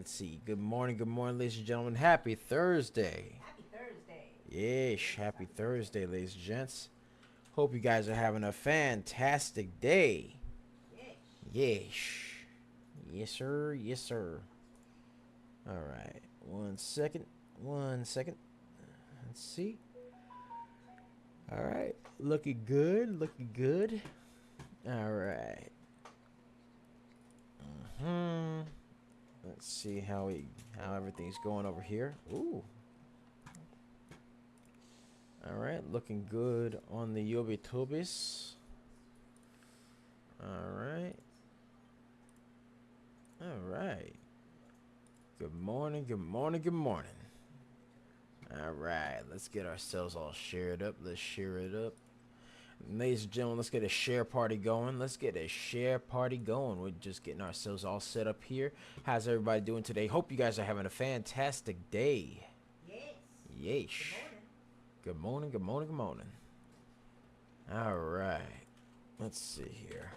Let's see. Good morning, ladies and gentlemen. Happy Thursday. Happy Thursday. Yeesh, happy Thursday, ladies and gents. Hope you guys are having a fantastic day. Yes. Yeesh. Yes, sir. Yes, sir. All right. 1 second. 1 second. Let's see. All right. Looking good. Looking good. All right. Let's see how everything's going over here. Ooh. All right, looking good on the Yobitobis. All right. All right. Good morning, good morning, good morning. All right, let's get ourselves all shared up. Let's share it up. Ladies and gentlemen, let's get a share party going. Let's get a share party going. We're just getting ourselves all set up here. How's everybody doing today? Hope you guys are having a fantastic day. Yes. Yeesh. Good morning, good morning, good morning. All right. Let's see here.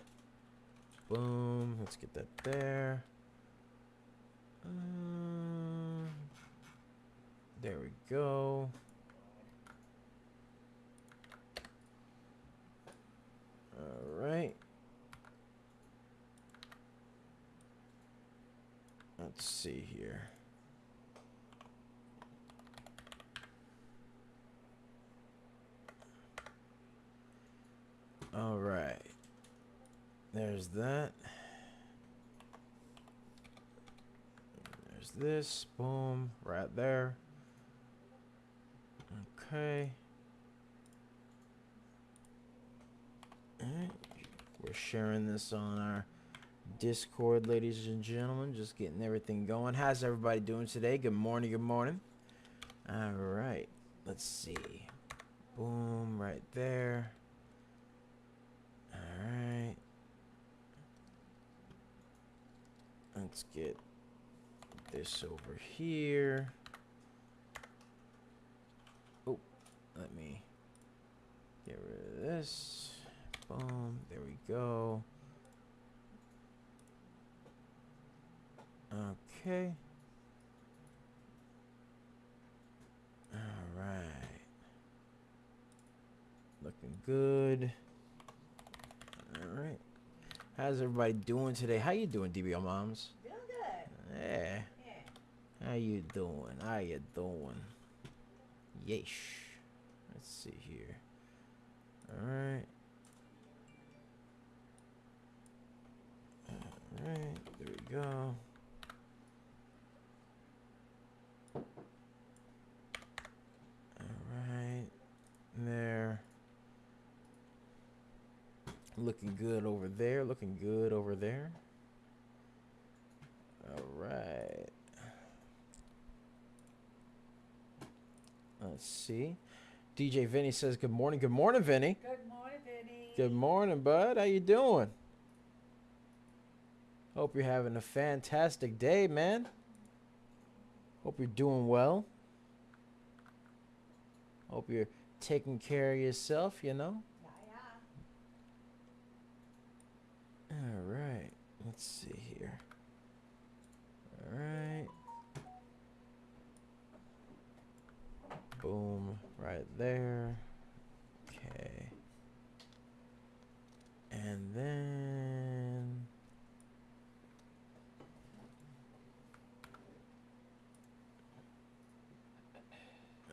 Boom. Let's get that there. There we go. All right. Let's see here. All right. There's that. There's this. Boom. Right there. Okay. All right. We're sharing this on our Discord, ladies and gentlemen. Just getting everything going. How's everybody doing today? Good morning. Good morning. All right. Let's see. Boom. Right there. All right. Let's get this over here. Oh, let me get rid of this. Boom. There we go. Okay. All right. Looking good. All right. How's everybody doing today? How you doing, DBL moms? Doing good. Yeah. Yeah. How you doing? How you doing? Yeesh. Let's see here. All right. All right. There we go. All right. There. Looking good over there. Looking good over there. All right. Let's see. DJ Vinny says good morning. Good morning, Vinny. Good morning, Vinny. Good morning, bud. How you doing? Hope you're having a fantastic day, man. Hope you're doing well. Hope you're taking care of yourself, you know. Yeah. All right. Let's see here. All right. Boom. Right there. Okay. And then...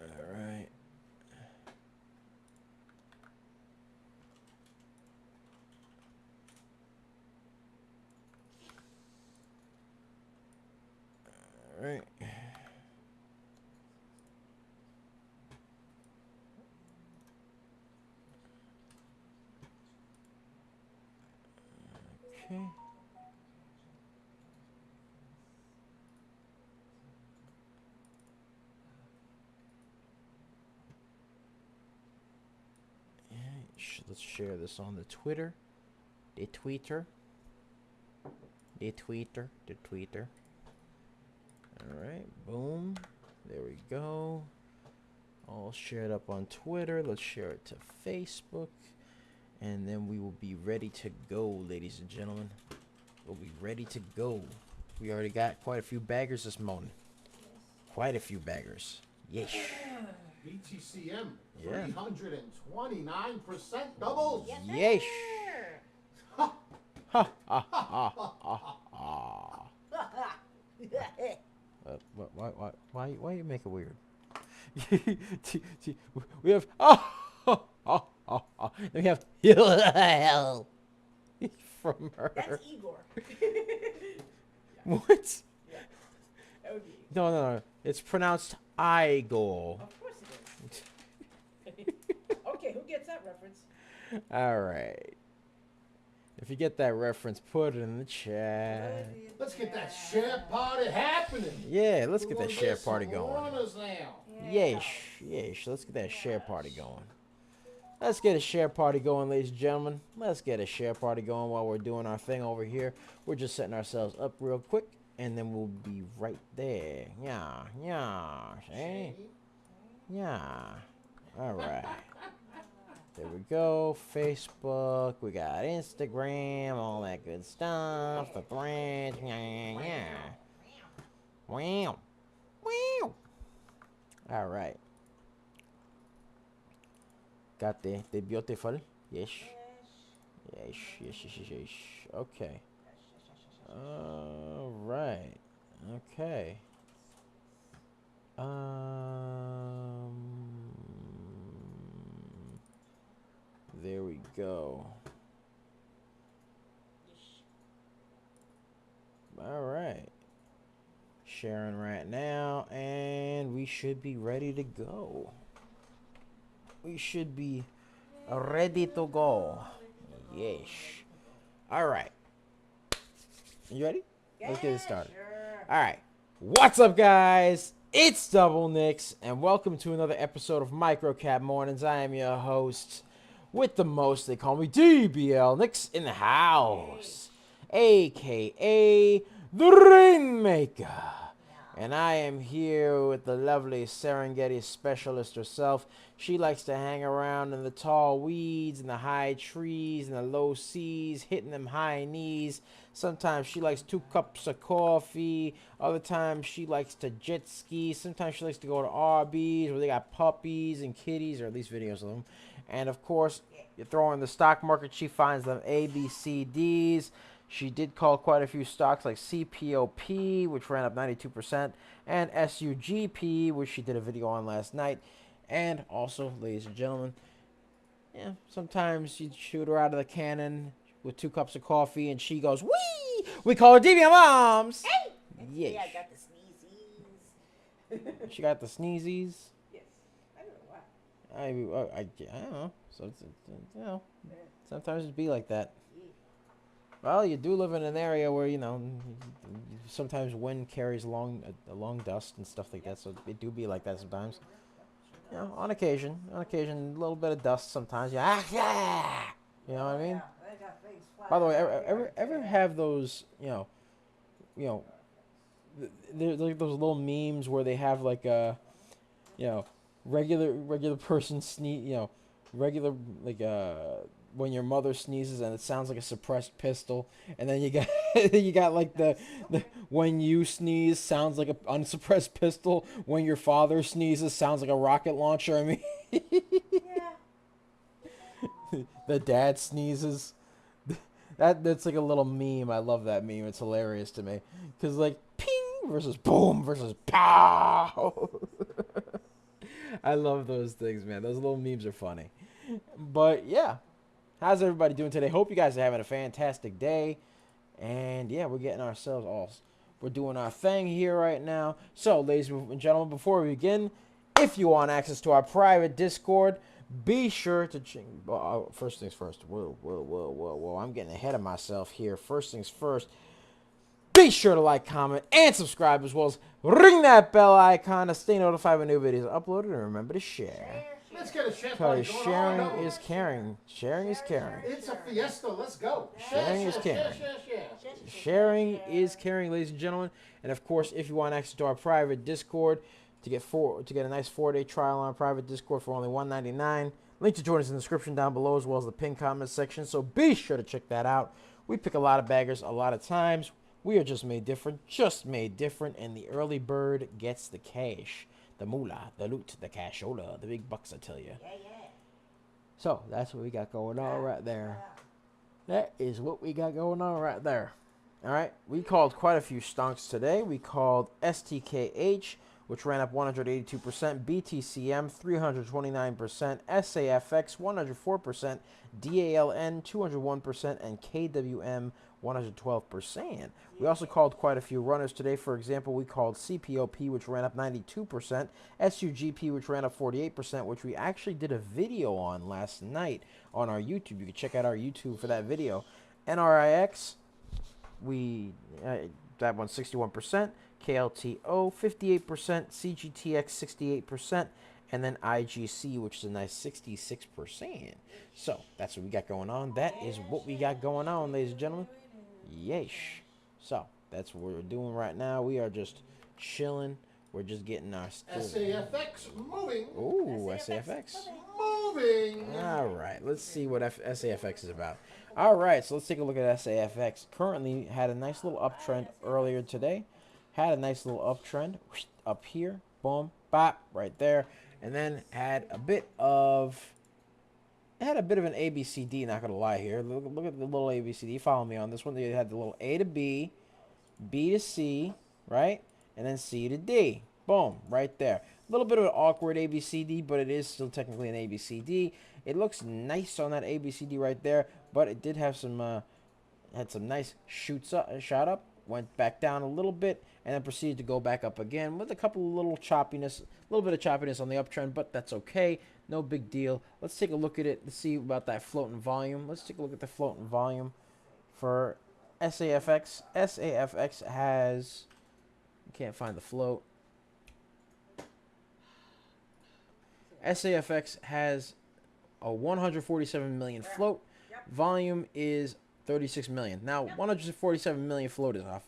All right. All right. Okay. Let's share this on the Twitter. The Twitter. All right, boom. There we go. All shared up on Twitter. Let's share it to Facebook. And then we will be ready to go, ladies and gentlemen. We'll be ready to go. We already got quite a few baggers this morning. Quite a few baggers. Yeesh. BTCM, Yeah. 329% doubles. Yes, Yeesh. sir. Ha ha ha ha ha. Why you make it weird? We have we have from her. That's Igor. What? Yeah. That would be. No. It's pronounced Igor. Of course it is. Okay, who gets that reference? All right. If you get that reference, put it in the chat. Let's get that share party happening. Yeah, let's We get that wanna share get some party going. runners now. Yeesh. Let's get that share party going. Let's get a share party going, ladies and gentlemen. Let's get a share party going while we're doing our thing over here. We're just setting ourselves up real quick, and then we'll be right there. Yeah. See? Yeah. All right. There we go. Facebook. We got Instagram. All that good stuff. The threads. Yeah. Wow. All right. Got the beautiful. Yes. Okay. All right. Okay. There we go. All right. Sharing right now, and we should be ready to go. We should be ready to go. Yes. All right. You ready? Let's get it started. Sure. All right. What's up, guys? It's Double Nicks, and welcome to another episode of Microcap Mornings. I am your host with the most. They call me DBL Nicks in the house, a.k.a. the Rainmaker. And I am here with the lovely Serengeti specialist herself. She likes to hang around in the tall weeds and the high trees and the low seas, hitting them high knees. Sometimes she likes 2 cups of coffee. Other times she likes to jet ski. Sometimes she likes to go to RBs where they got puppies and kitties, or at least videos of them. And of course, you throw in the stock market, she finds them ABCDs. She did call quite a few stocks like CPOP, which ran up 92%, and SUGP, which she did a video on last night. And also, ladies and gentlemen, yeah, sometimes you shoot her out of the cannon with 2 cups of coffee, and she goes, wee! We call her DBL Moms! Hey! Yes. Yeah, I got the sneezies. She got the sneezies. Yes. I don't know why. I don't know. So, you know, sometimes it be like that. Well, you do live in an area where, you know, sometimes wind carries along dust and stuff like that, so it do be like that sometimes. You know, on occasion, a little bit of dust sometimes. Yeah, you know what I mean? Yeah, they got things flying By the way, around ever have those, you know, there's like those little memes where they have like a, you know, regular person sneeze, you know, regular like when your mother sneezes and it sounds like a suppressed pistol, and then you got like the when you sneeze sounds like an unsuppressed pistol, when your father sneezes sounds like a rocket launcher. I mean, Yeah. the dad sneezes. That's like a little meme. I love that meme. It's hilarious to me because like ping versus boom versus pow. I love those things, man. Those little memes are funny. But yeah. How's everybody doing today? Hope you guys are having a fantastic day. And yeah, we're getting ourselves we're doing our thing here right now. So, ladies and gentlemen, before we begin, if you want access to our private Discord, be sure to first things first. Whoa. I'm getting ahead of myself here. First things first. Be sure to like, comment, and subscribe, as well as ring that bell icon to stay notified when new videos are uploaded, and remember to share. Let's get a share party Because going sharing on. is caring. Sharing is caring. It's a fiesta. Let's go. Sharing is caring. Sharing is caring, ladies and gentlemen. And of course, if you want access to our private Discord to get a nice 4-day trial on private Discord for only $1.99, link to join us in the description down below, as well as the pinned comment section. So be sure to check that out. We pick a lot of baggers a lot of times. We are just made different, and the early bird gets the cash, the moolah, the loot, the cashola, the big bucks, I tell you. Yeah, yeah. So that's what we got going on right there. That is what we got going on right there. All right, we called quite a few stonks today. We called STKH, which ran up 182%, BTCM 329%, SAFX 104%, DALN 201%, and KWM 112%. We also called quite a few runners today. For example, we called CPOP, which ran up 92%, SUGP, which ran up 48%, which we actually did a video on last night on our YouTube. You can check out our YouTube for that video. NRIX, that one's 61%, KLTO 58%, CGTX 68%, and then IGC, which is a nice 66%. So that's what we got going on. That is what we got going on, ladies and gentlemen. Yeesh. So that's what we're doing right now. We are just chilling. We're just getting our SAFX moving. Ooh, SAFX. Moving. All right, let's see what SAFX is about. All right, so let's take a look at SAFX. Currently had a nice little uptrend earlier today. Had a nice little uptrend up here. Boom, bop, right there. And then had a bit of an ABCD, not going to lie here. Look at the little ABCD. Follow me on this one. They had the little A to B, B to C, right? And then C to D. Boom, right there. A little bit of an awkward ABCD, but it is still technically an ABCD. It looks nice on that ABCD right there, but it did have some, had some nice shot up, went back down a little bit, and then proceeded to go back up again with a couple of little choppiness, a little bit of choppiness on the uptrend, but that's okay. No big deal. Let's take a look at it. Let's see about that floating volume. Let's take a look at the floating volume for SAFX. SAFX has, can't find the float. SAFX has a 147 million float. Volume is 36 million. Now, 147 million float is a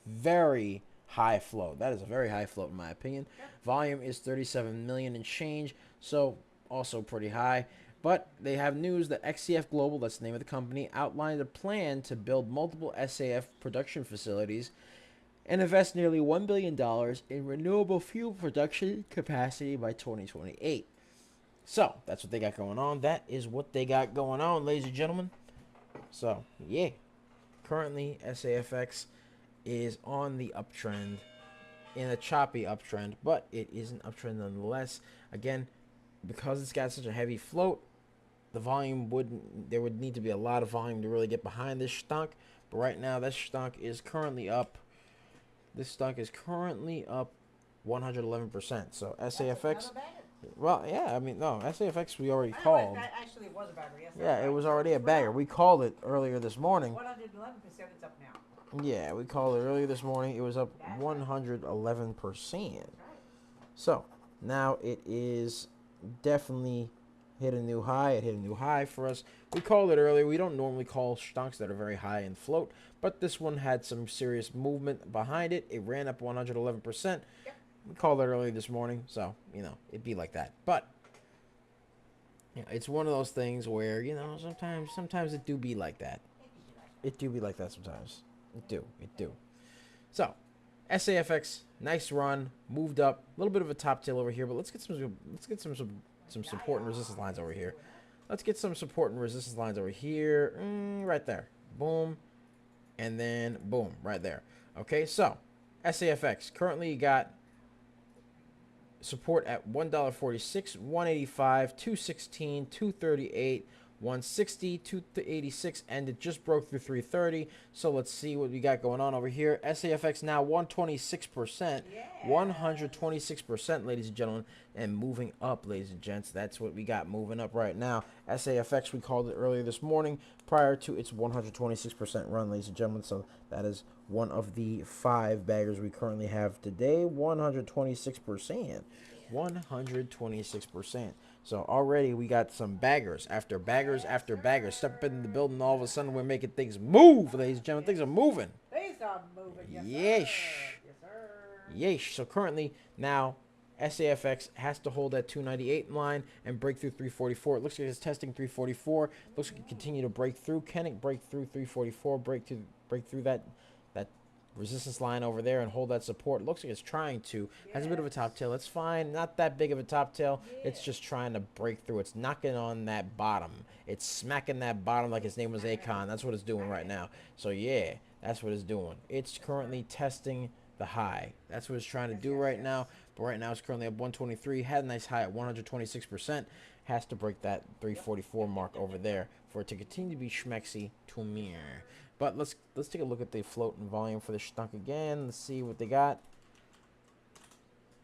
very high float. That is a very high float in my opinion. Volume is 37 million and change, so also pretty high. But they have news that XCF Global, that's the name of the company, outlined a plan to build multiple SAF production facilities and invest nearly $1 billion in renewable fuel production capacity by 2028. So, that's what they got going on. That is what they got going on, ladies and gentlemen. So, yeah. Currently, SAFX is on the uptrend, in a choppy uptrend, but it is an uptrend nonetheless. Again, because it's got such a heavy float, the volume there would need to be a lot of volume to really get behind this stunk. But right now, this stunk is currently up. This stock is currently up 111%. So SAFX, well, yeah, I mean, no, SAFX we already called. That actually was a bagger, yes. Yeah, it was already a bagger. We called it earlier this morning. 111%, it's up now. Yeah, we called it earlier this morning. It was up 111%. So now it is definitely hit a new high. It hit a new high for us. We called it earlier. We don't normally call stocks that are very high in float, but this one had some serious movement behind it. It ran up 111%. Yep. We called it earlier this morning, so, you know, it'd be like that. But, you know, it's one of those things where, you know, sometimes it do be like that. It do be like that sometimes. It do. So, SAFX, nice run, moved up, a little bit of a top tail over here, but let's get some support and resistance lines over here. Let's get some support and resistance lines over here, right there. Boom, and then boom, right there. Okay, so SAFX currently got support at $1.46, $1.85, $2.16, $2.38, $1.60, $2.86, and it just broke through $3.30. So let's see what we got going on over here. SAFX now 126%, 126%, ladies and gentlemen, and moving up, ladies and gents. That's what we got moving up right now. SAFX, we called it earlier this morning prior to its 126% run, ladies and gentlemen. So that is one of the 5 baggers we currently have today. 126%. 126%. So already we got some baggers after baggers after baggers. Step in the building, all of a sudden we're making things move, ladies and gentlemen. Things are moving. Things are moving, yes, Yeesh. sir. Yes, sir. Yeesh. So currently now SAFX has to hold that 298 line and break through 344. It looks like it's testing 344. Looks like it continue to break through. Can it break through 344? Break through that resistance line over there and hold that support. Looks like it's trying to. Has a bit of a top tail. That's fine. Not that big of a top tail. It's just trying to break through. It's knocking on that bottom. It's smacking that bottom like its name was Akon. That's what it's doing right now. So yeah, that's what it's doing. It's currently testing the high. That's what it's trying to do right now. But right now it's currently at 123. Had a nice high at 126%. Has to break that 344 mark over there for it to continue to be schmexy to mirror. But let's take a look at the float and volume for the stunk again. Let's see what they got.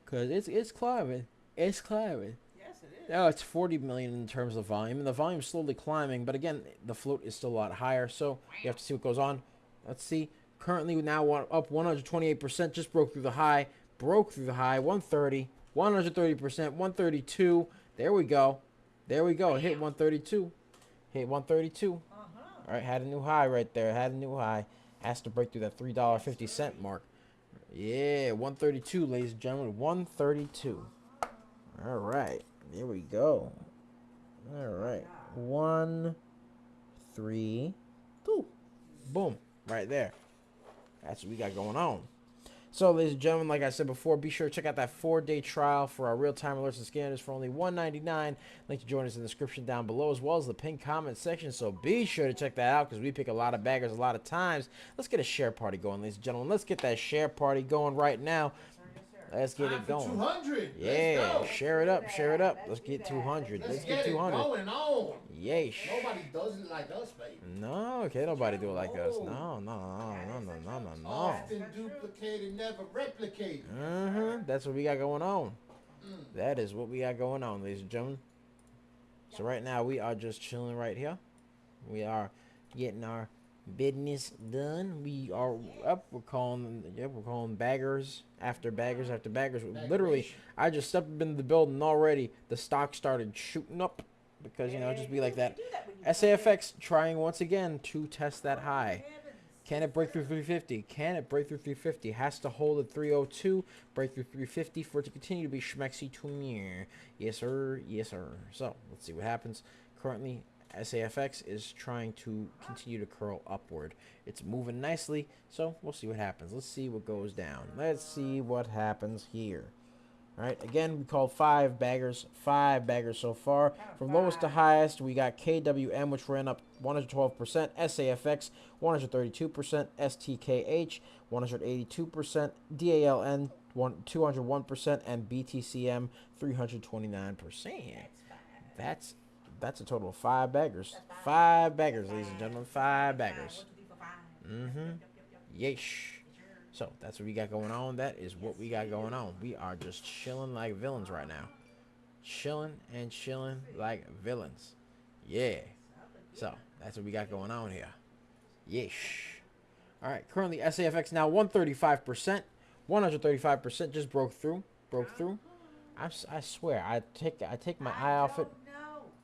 Cause it's climbing. It's climbing. Yes, it is. Now it's 40 million in terms of volume, and the volume's slowly climbing. But again, the float is still a lot higher, so you have to see what goes on. Let's see. Currently now up 128%. Just broke through the high. Broke through the high. 130. 130%. 132. There we go. There we go. Hit 132. Hit 132. All right, had a new high right there. Had a new high. Has to break through that $3.50 mark. Yeah, 132, ladies and gentlemen. 132. All right, there we go. All right, 1, 3, 2. Boom, right there. That's what we got going on. So, ladies and gentlemen, like I said before, be sure to check out that 4-day trial for our real-time alerts and scanners for only $1.99. Link to join us in the description down below, as well as the pinned comment section. So be sure to check that out because we pick a lot of baggers a lot of times. Let's get a share party going, ladies and gentlemen. Let's get that share party going right now. Let's get it going. 200. Yeah, share it up, share it up. Let's get 200. Let's get 200. Going on. Yeesh. Nobody does it like us, baby. No, can't nobody do it like us. No, no. Often duplicated, never replicated. That's what we got going on. That is what we got going on, ladies and gentlemen. So right now we are just chilling right here. We are getting our business done. We are up. We're calling baggers after baggers after baggers. Literally, I just stepped into the building already. The stock started shooting up because just be like that. SAFX trying once again to test that high. Can it break through 350? Can it break through 350? Has to hold at 302, break through 350 for it to continue to be schmexy to mirror. Yes, sir. Yes, sir. So, let's see what happens. Currently, SAFX is trying to continue to curl upward. It's moving nicely, so we'll see what happens. Let's see what goes down. Let's see what happens here. All right, again, we called 5 baggers. 5 baggers so far. From lowest to highest, we got KWM, which ran up 112%, SAFX 132%, STKH 182%, DALN 201%, and BTCM 329%. That's a total of 5 baggers. 5 baggers, ladies and gentlemen. 5 baggers. Yeesh. So, that's what we got going on. That is what we got going on. We are just chilling like villains right now. Chilling and chilling like villains. Yeah. So, that's what we got going on here. Yeesh. All right. Currently, SAFX now 135%. 135% just broke through. I swear, I take my eye off it.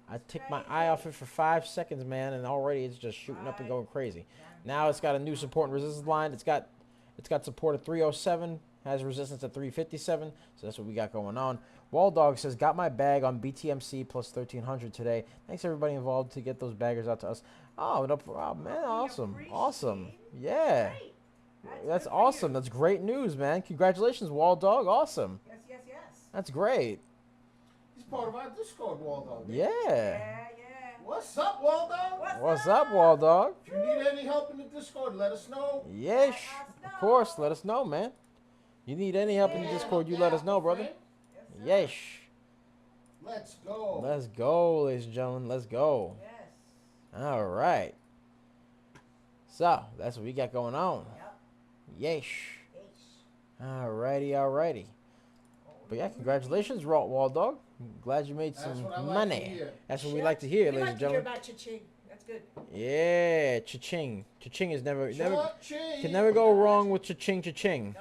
I take my eye off it for 5 seconds, man, and already it's just shooting up and going crazy. Now it's got a new support and resistance line. It's got support at 307, has resistance at 357, so that's what we got going on. Wall Dog says, got my bag on BTMC plus 1300 today. Thanks everybody involved to get those baggers out to us. Oh, no problem, man. Awesome. Yeah. That's awesome. That's great news, man. Congratulations, Wall Dog. Awesome. Yes. That's great. He's part of our Discord, Waldo. Yeah. What's up, Waldo? What's up, Wall Dog? If you need any help in the Discord, let us know. Yes, of course. Let us know, man. You need any help in the Discord, you let us know, brother. Yes. Let's go. Let's go, ladies and gentlemen. Let's go. All right. So, that's what we got going on. Yes. Alrighty. But yeah, congratulations, Wall Dog. Glad you made some money. That's what we like to hear, ladies and gentlemen. About cha-ching. That's good. Yeah, cha-ching. Cha-ching is can never go wrong with cha-ching.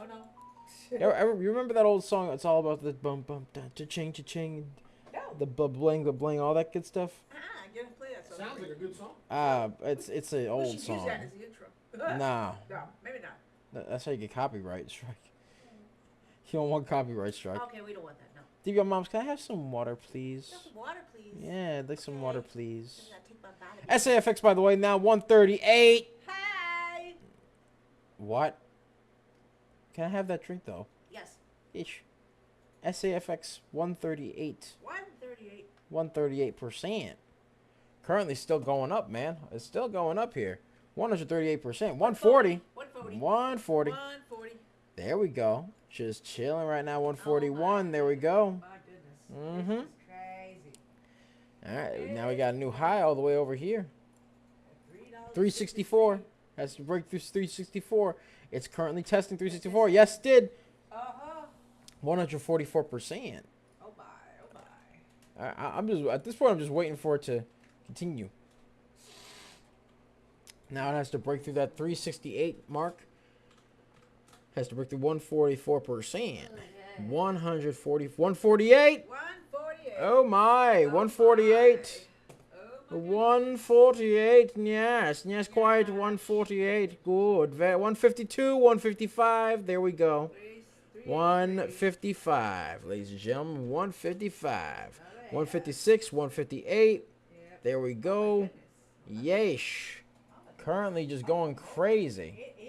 No. You remember that old song? It's all about the bum bum da, cha-ching, cha-ching, the bling, all that good stuff. I didn't play that song. Sounds like a good song. It's an old song. Use that as the intro. Nah. No, maybe not. That's how you get copyright strike. You don't want copyright strike. Okay, we don't want that. No. Divya Moms, can I have some water, please? Some water, please. Yeah, I'd like some water, please. Take my vitamin. SAFX, by the way, now 138. Hi. What? Can I have that drink though? Yes. Ish. SAFX 138. 138. 138%. Currently still going up, man. It's still going up here. 138%. 140. 140. 140. 140. There we go. Just chilling right now. 141. Oh There we go. my goodness. Mm-hmm. This is crazy. All right. Now we got a new high all the way over here. 364. Has to break through 364. It's currently testing 364. Yes, it did. 144%. Oh my. Oh my. I'm just at this point. I'm just waiting for it to continue. Now it has to break through that 368 mark. Has to break through 144%. 148. 148. Oh my. 148. 148. Yes. Yes, quite. 148. Good. 152. 155. There we go. 155. Ladies and gentlemen. 155. 156. 158. There we go. Yeesh. Currently just going crazy. It is.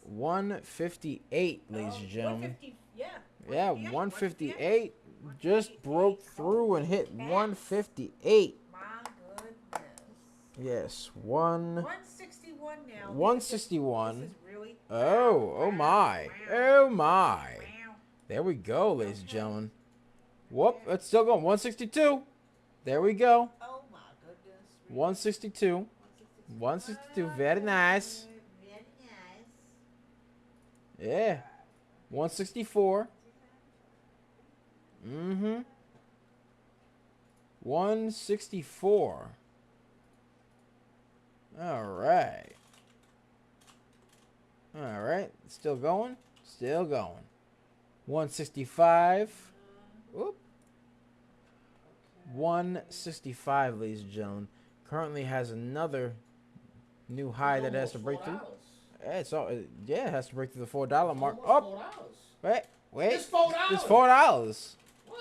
158, ladies and gentlemen. 150, yeah. Yeah, 158 just broke through and hit 158. My goodness. Yes, 161 now. 161. This is really. Oh my. Oh my. There we go, ladies and gentlemen. Whoop, it's still going. 162. There we go. Oh my goodness. 162. 162. Very nice. Very nice. Yeah. 164. Mm-hmm. 164. All right. All right. Still going. Still going. 165. Whoop. 165, ladies and gentlemen. Currently has another new high that has to break through. It's all, yeah, it has to break through the $4 mark. Oh, wait. It's $4. It's $4. What?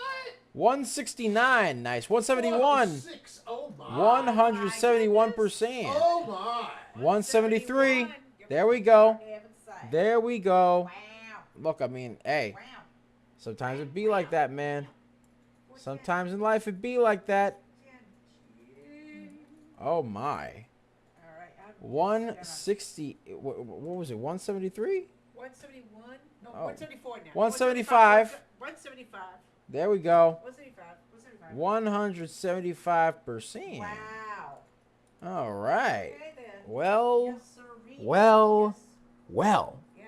169. Nice. 171. Oh my. 171%. Oh my. 173. There we go. There we go. Wow. Look, I mean, hey, Wow. sometimes it be like that, man. Sometimes in life it be like that. Oh my. 160. What was it? 173? 171? No, Oh. 174 now. 175. 175. There we go. 175. 175%. Wow. All right. Okay then. Well, Yes, sirree. well, Yes. well. Yes.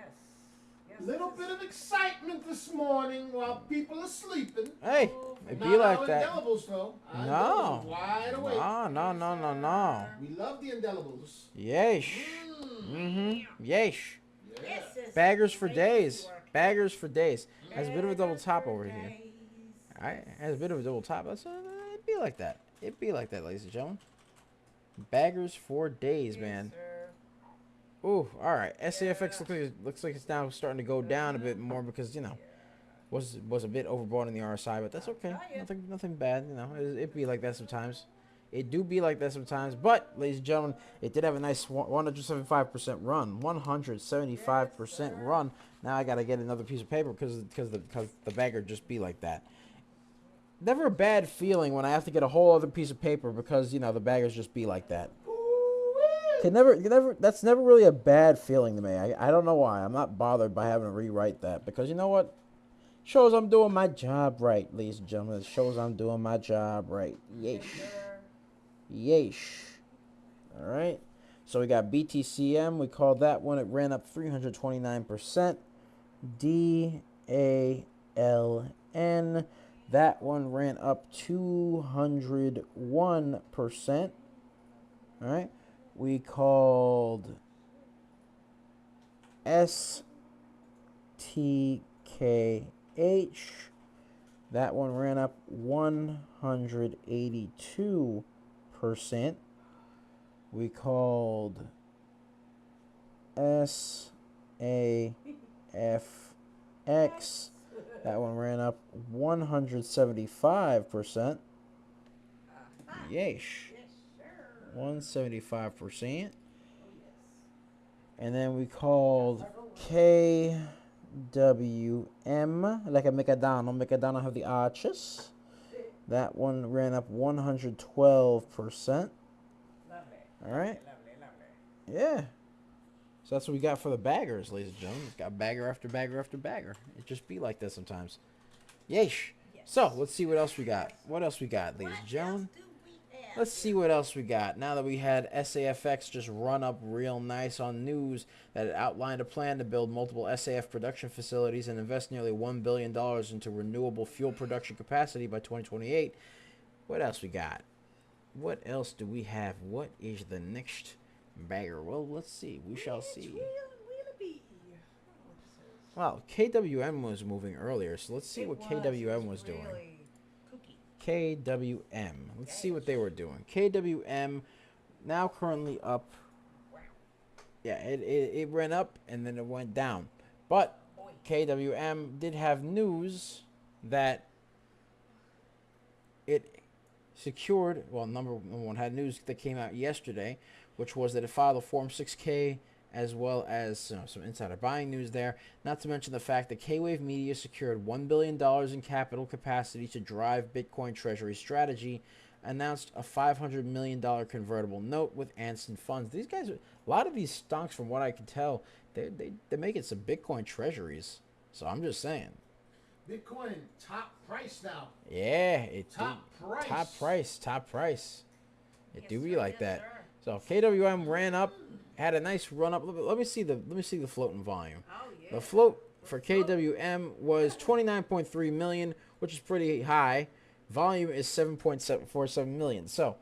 Yes. Little bit of excitement this morning while people are sleeping. Hey, it be Not like our that. Indelibles, though. Our No. indelibles wide awake. No. We love the indelibles. Yeesh. Mm-hmm. Yeesh. Yeah. Yes, yes. Baggers for days. Work. Baggers for days. Has a bit of a double Baggers top for over here. days. Alright, has a bit of a double top. That's it'd be like that. It'd be like that, ladies and gentlemen. Baggers for days, man. Yes, sir. Ooh, alright. SAFX looks like it's now starting to go down a bit more because, you know, was a bit overbought on the RSI, but that's okay. Nothing bad, you know. It be like that sometimes. It do be like that sometimes, but ladies and gentlemen, it did have a nice 175% run, 175% run. Now I gotta get another piece of paper because the bagger just be like that. Never a bad feeling when I have to get a whole other piece of paper because, you know, the baggers just be like that. That's never really a bad feeling to me. I don't know why. I'm not bothered by having to rewrite that because you know what? Shows I'm doing my job right, ladies and gentlemen. It shows I'm doing my job right. Yeesh. Yeesh. Alright. So we got BTCM. We called that one. It ran up 329%. DALN. That one ran up 201%. Alright. We called STKH. That one ran up 182%. We called SAFX. That one ran up 175%. Yeesh. 175%. And then we called KWM, like a Micadano. Micadano have the arches. That one ran up 112%. Lovely. All right. Lovely, lovely. Yeah. So that's what we got for the baggers, ladies and gentlemen. It's got bagger after bagger after bagger. It just be like that sometimes. Yeesh. Yes. So let's see what else we got. What else we got, ladies and gentlemen? Let's see what else we got. Now that we had SAFX just run up real nice on news that it outlined a plan to build multiple SAF production facilities and invest nearly $1 billion into renewable fuel production capacity by 2028. What else we got? What else do we have? What is the next bagger? Well, let's see. We shall see. Well, KWM was moving earlier, so let's see what KWM was doing. KWM. Let's see what they were doing. KWM now currently up. Yeah, it ran up and then it went down. But KWM did have news that it secured, well, number one had news that came out yesterday, which was that it filed a Form 6K as well as some insider buying news there. Not to mention the fact that K-Wave Media secured $1 billion in capital capacity to drive Bitcoin treasury strategy, announced a $500 million convertible note with Anson Funds. These guys, a lot of these stonks, from what I can tell, they're making some Bitcoin treasuries. So I'm just saying. Bitcoin top price now. Yeah, it Top price. Top price. It do be like that. So KWM ran up, had a nice run up. Let me see the floating volume. Oh, yeah. The float for KWM was 29.3 million, which is pretty high. Volume is 7.747 million. So,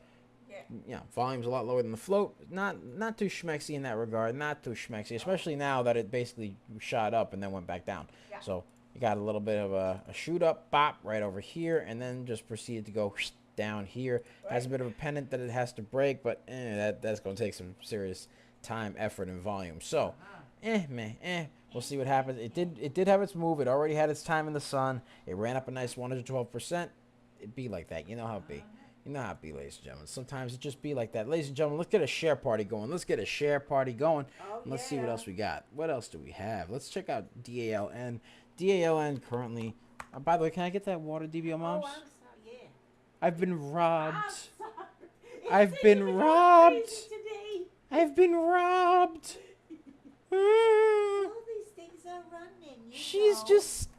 yeah, volume's a lot lower than the float. Not too schmexy in that regard. Not too schmexy, especially now that it basically shot up and then went back down. Yeah. So you got a little bit of a shoot up, bop right over here, and then just proceeded to go down here. Right. Has a bit of a pennant that it has to break, but that's going to take some serious time, effort, and volume. So, we'll see what happens. It did have its move. It already had its time in the sun. It ran up a nice 112%. It be like that. You know how it be. You know how it be, ladies and gentlemen. Sometimes it just be like that. Ladies and gentlemen, let's get a share party going. Let's get a share party going. Oh, Let's see what yeah. else we got. What else do we have? Let's check out DALN. DALN currently... by the way, can I get that water, DBO Moms? Oh, I'm sorry, yeah. I've been robbed. I'm sorry. I've been robbed. Today. I've been robbed. All these things are running. She's just...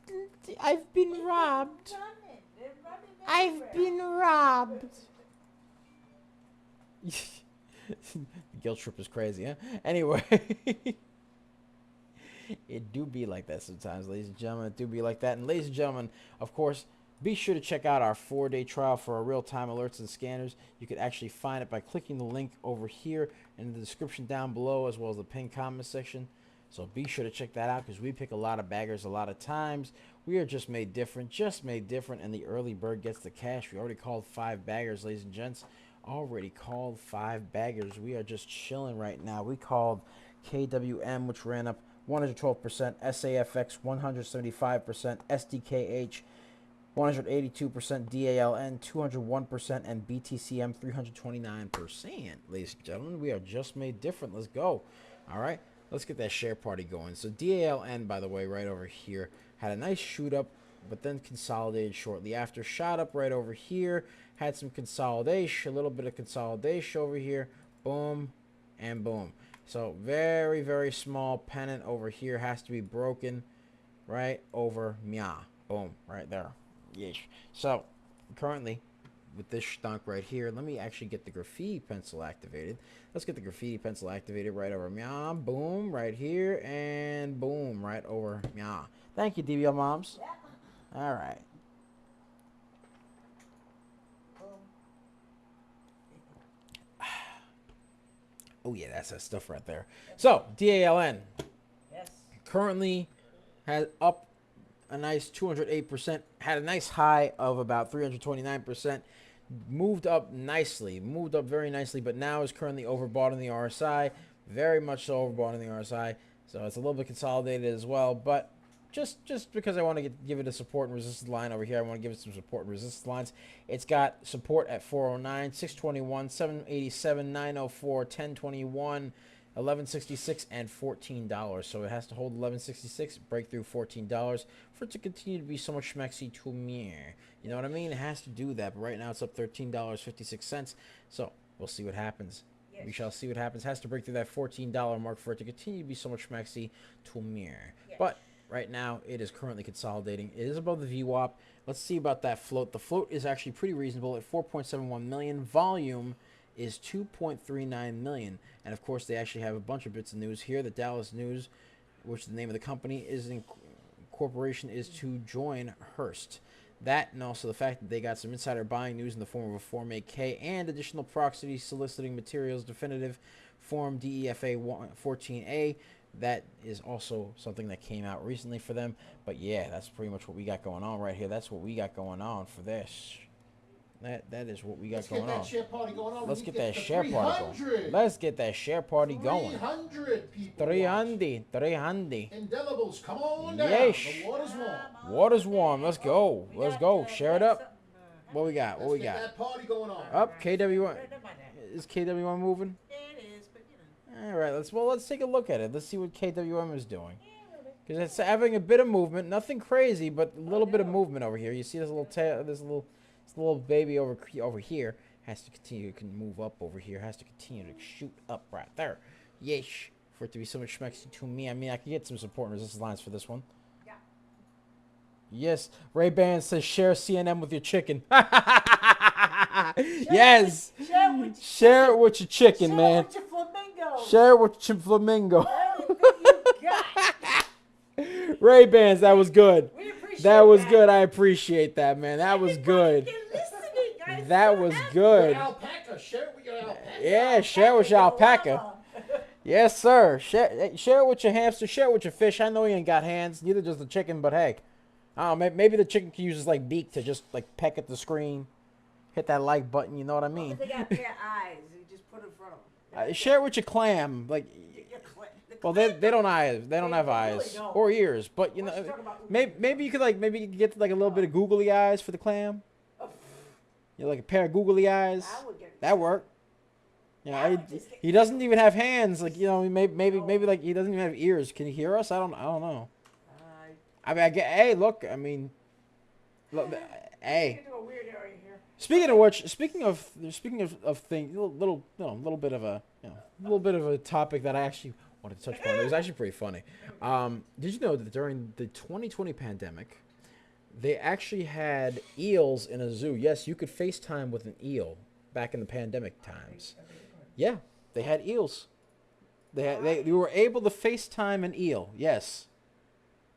I've been robbed. They're running I've everywhere. been robbed. Guilt trip is crazy, huh? Anyway. It do be like that sometimes, ladies and gentlemen. It do be like that. And ladies and gentlemen, of course, be sure to check out our 4-day trial for our real-time alerts and scanners. You can actually find it by clicking the link over here in the description down below, as well as the pinned comment section. So be sure to check that out, because we pick a lot of baggers a lot of times. We are just made different, and the early bird gets the cash. We already called 5 baggers, ladies and gents. Already called 5 baggers. We are just chilling right now. We called KWM, which ran up 112%, SAFX 175%, STKH 182%, DALN 201%, and BTCM 329%. Ladies and gentlemen, we are just made different. Let's go. All right, let's get that share party going. So DALN, by the way, right over here, had a nice shoot up, but then consolidated shortly after. Shot up right over here, had some consolidation, a little bit of consolidation over here. Boom and boom. So very, very small pennant over here has to be broken right over Mia. Boom, right there. Yeesh. So currently with this stunk right here, let me actually get the graffiti pencil activated. Let's get the graffiti pencil activated right over Mia. Boom, right here, and boom, right over Mia. Thank you, DBL Moms. All right. Oh yeah, that's that stuff right there. So DALN currently has up a nice 208%, had a nice high of about 329%, moved up very nicely, but now is currently overbought in the RSI, very much so overbought in the RSI. So it's a little bit consolidated as well, but just because I want to give it a support and resistance line over here, I want to give it some support and resistance lines. It's got support at 409, 621, 787, 904, 1021, $11.66 and $14. So it has to hold $11.66, break through $14 for it to continue to be so much schmexy to me. You know what I mean? It has to do that. But right now it's up $13.56. So we'll see what happens. Yes. We shall see what happens. Has to break through that $14 mark for it to continue to be so much schmexy to me. Yes. But right now it is currently consolidating. It is above the VWAP. Let's see about that float. The float is actually pretty reasonable at 4.71 million. Volume is 2.39 million. And of course, they actually have a bunch of bits of news here. The Dallas News, which the name of the company is corporation is to join Hearst. That and also the fact that they got some insider buying news in the form of a Form 8K and additional proxy soliciting materials definitive Form DEFA 14A. That is also something that came out recently for them. But yeah, that's pretty much what we got going on right here. That's what we got going on for this. That is what we got going on. Let's get that share party going on. Let's get that share party going. Let's get that share party going. 300 people. 300. Indelibles, come on down. Yes. The water's warm. Water's warm. Let's go. Let's go. Share it up. What we got? What we Let's got? get that party going on. Up. KW1. Is KW1 moving? It is, but you know. All right. Let's take a look at it. Let's see what KWM is doing. Because it's having a bit of movement. Nothing crazy, but a little bit of movement over here. You see this little tail, this little baby over here has to continue to move up over here. Has to continue to shoot up right there. Yeesh. For it to be so much schmexy to me. I mean, I could get some support and resistance lines for this one. Yeah. Yes. Ray-Ban says share CNN with your chicken. Yes. Share it with your chicken, man. Share it with your flamingo. Share it with your flamingo. Everything you got. Ray-Bans, that was good. We appreciate That was good. I appreciate that, man. That was good. You're listening, guys. That was good. Your alpaca, share it with your alpaca. Yeah, share it with your alpaca. Yes, sir. Share it with your hamster. Share it with your fish. I know he ain't got hands. Neither does the chicken, but hey. I don't know, maybe the chicken can use his like beak to just like peck at the screen. Hit that like button, you know what I mean? They got a pair of eyes. You just put in front of them. Share it with your clam. Like, well, they don't eyes. They don't have eyes don't. or ears. But you know, maybe you could get like a little bit of googly eyes for the clam. You know, like a pair of googly eyes. That work. You know, he doesn't even have hands. Like, you know, maybe like he doesn't even have ears. Can he hear us? I don't know. I mean, hey, look. I mean, look. Hey. Speaking of which, speaking of things, little bit of a topic that I actually wanted to touch upon. It was actually pretty funny. Did you know that during the 2020 pandemic, they actually had eels in a zoo? Yes, you could FaceTime with an eel back in the pandemic times. Yeah, they had eels. They were able to FaceTime an eel. Yes,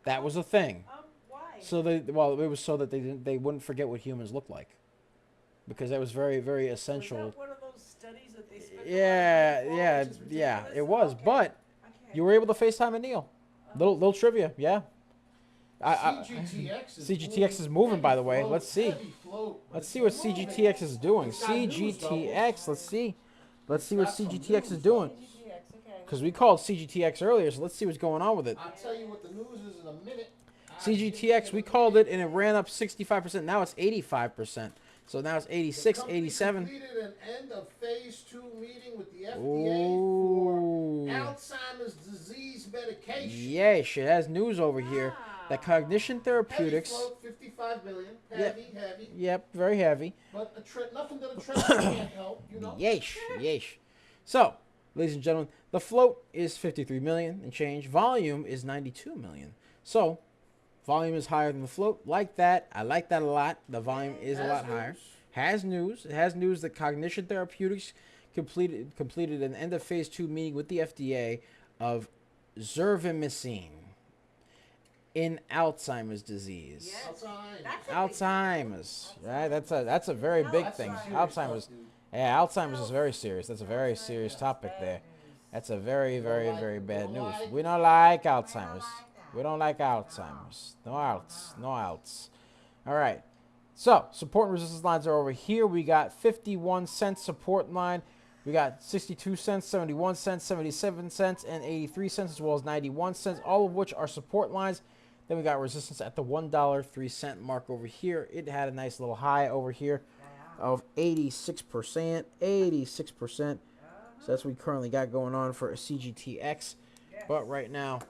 that was a thing. Why? So it was so that they wouldn't forget what humans look like, because that was very, very essential. Was that one of those studies that they spent Yeah, it was. Okay. But you were able to FaceTime an eel. Little trivia, yeah. CGTX is moving, by the way. Let's see. Let's see what CGTX is doing. CGTX. Let's see. Let's see what CGTX is doing. Because we called CGTX earlier, so let's see what's going on with it. I'll tell you what the news is in a minute. CGTX, we called it, and it ran up 65%. Now it's 85%. So now it's 86, 87. Completed an end of phase 2 meeting with the FDA Ooh. for Alzheimer's disease medication. Yeah, shit has news over here. That Cognition Therapeutics. Heavy float, 55 million. Heavy. Yep, very heavy. But nothing that a trend can't help, you know. Yeesh. So, ladies and gentlemen, the float is 53 million and change. Volume is 92 million. So, volume is higher than the float. Like that. I like that a lot. The volume is a lot higher. Has news. It has news that Cognition Therapeutics completed an end of phase 2 meeting with the FDA of zervimesine in Alzheimer's disease. Yes. Alzheimer's. Right? That's a very big thing. Alzheimer's. Yeah, Alzheimer's is very serious. That's a very serious topic there. That's a very, very, very bad news. We don't like Alzheimer's. We don't like Alzheimer's. No outs. All right. So, support and resistance lines are over here. We got 51 cents support line. We got 62 cents, 71 cents, 77 cents, and 83 cents, as well as 91 cents, all of which are support lines. Then we got resistance at the $1.03 mark over here. It had a nice little high over here of 86%. So that's what we currently got going on for a CGTX. Yes. But right now,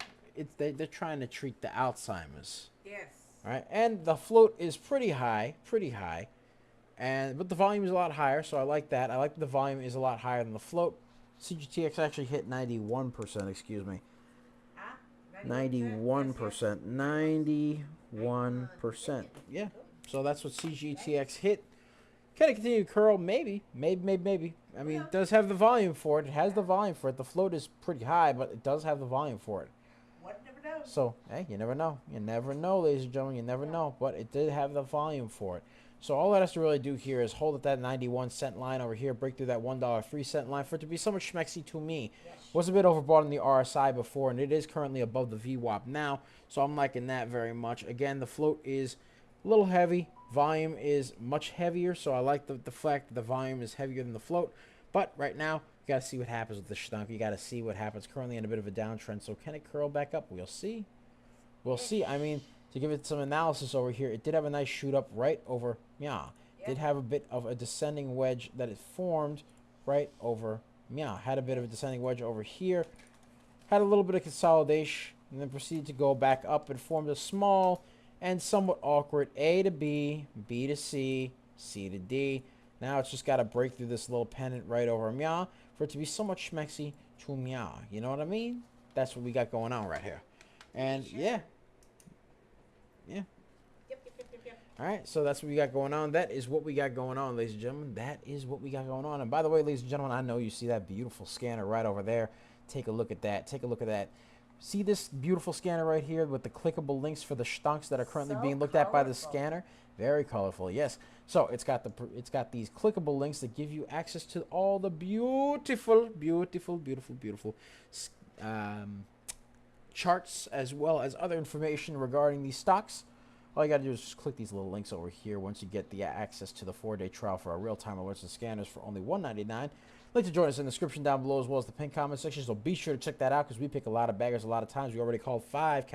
they're trying to treat the Alzheimer's. Yes. All right, and the float is pretty high, but the volume is a lot higher, so I like that. I like the volume is a lot higher than the float. CGTX actually hit 91%. Excuse me, 91%, 91%. Yeah, so that's what CGTX hit. Can it continue to curl? Maybe. I mean, it does have the volume for it. It has the volume for it. The float is pretty high, but it does have the volume for it. One never knows. So, hey, you never know. You never know, ladies and gentlemen. You never know. But it did have the volume for it. So all it has to really do here is hold at that 91-cent line over here, break through that $1.03 line for it to be somewhat schmexy to me. Yes. Was a bit overbought in the RSI before, and it is currently above the VWAP now. So I'm liking that very much. Again, the float is a little heavy. Volume is much heavier, so I like the fact that the volume is heavier than the float. But right now, you got to see what happens with the stunk. You got to see what happens. Currently in a bit of a downtrend, so can it curl back up? We'll see. We'll see. I mean, to give it some analysis over here, it did have a nice shoot up right over, did have a bit of a descending wedge that it formed right over, had a bit of a descending wedge over here, had a little bit of consolidation, and then proceeded to go back up and formed a small and somewhat awkward A to B, B to C, C to D. Now it's just got to break through this little pennant right over for it to be somewhat schmexy to You know what I mean? That's what we got going on right here. And yeah. Yep. All right, so that's what we got going on. That is what we got going on, ladies and gentlemen. That is what we got going on. And by the way, ladies and gentlemen, I know you see that beautiful scanner right over there. Take a look at that. Take a look at that. See this beautiful scanner right here with the clickable links for the stonks that are currently being looked at by the scanner? Very colorful, yes. So it's got these clickable links that give you access to all the beautiful charts, as well as other information regarding these stocks. All you got to do is just click these little links over here once you get the access to the 4-day trial for our real-time alerts and scanners for only $1.99. Like to join us in the description down below, as well as the pinned comment section, so be sure to check that out, because we pick a lot of baggers a lot of times. We already called 5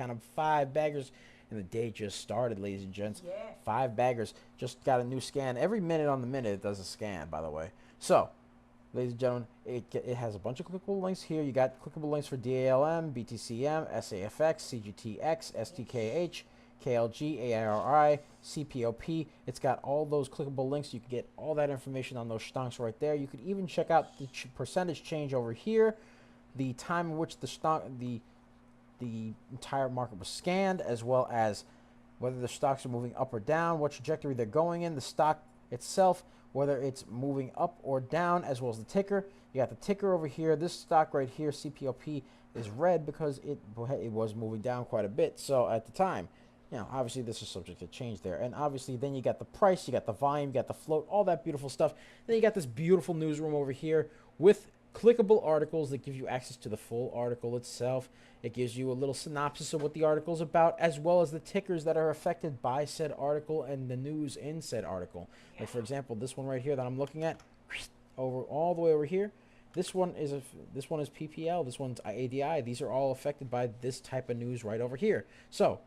baggers, and the day just started, ladies and gents. Yeah. 5 baggers. Just got a new scan. Every minute on the minute it does a scan, by the way. So, ladies and gentlemen, it has a bunch of clickable links here. You got clickable links for DALN, BTCM, SAFX, CGTX, STKH, KLG, ARRI, CPOP. It's got all those clickable links. You can get all that information on those stonks right there. You could even check out the percentage change over here, the time in which the entire market was scanned, as well as whether the stocks are moving up or down, what trajectory they're going in, the stock itself, whether it's moving up or down, as well as the ticker. You got the ticker over here. This stock right here, CPOP, is red because it was moving down quite a bit. So at the time, obviously this is subject to change there. And obviously then you got the price, you got the volume, you got the float, all that beautiful stuff. Then you got this beautiful newsroom over here with clickable articles that give you access to the full article itself. It gives you a little synopsis of what the article is about, as well as the tickers that are affected by said article and the news in said article. Like, for example, this one right here that I'm looking at, over all the way over here, this one is PPL, this one's ADI. These are all affected by this type of news right over here. So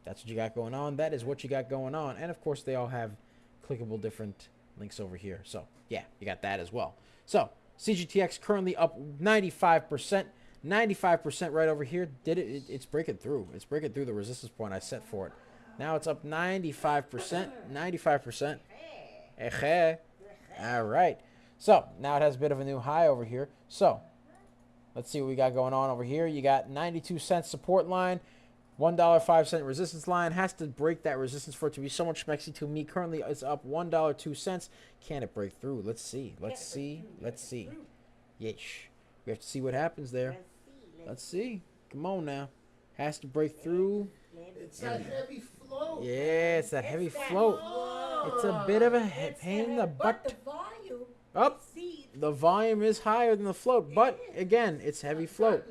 that's what you got going on. That is what you got going on. And of course, they all have clickable different links over here. So yeah, you got that as well. So CGTX currently up 95%. 95% right over here. It's breaking through. It's breaking through the resistance point I set for it. Now it's up 95%. 95%. All right. So now it has a bit of a new high over here. So let's see what we got going on over here. You got 92-cent support line, $1.05 resistance line. Has to break that resistance for it to be so much schmexy to me. Currently it's up $1.02. Can it break through? Let's see. Let's see. Yeesh. We have to see what happens there. Let's see. Come on now. Has to break through. It's that heavy float. Yeah, it's that heavy float. It's a bit of a pain in the butt. But the volume. Up. The volume is higher than the float, but again, it's heavy float.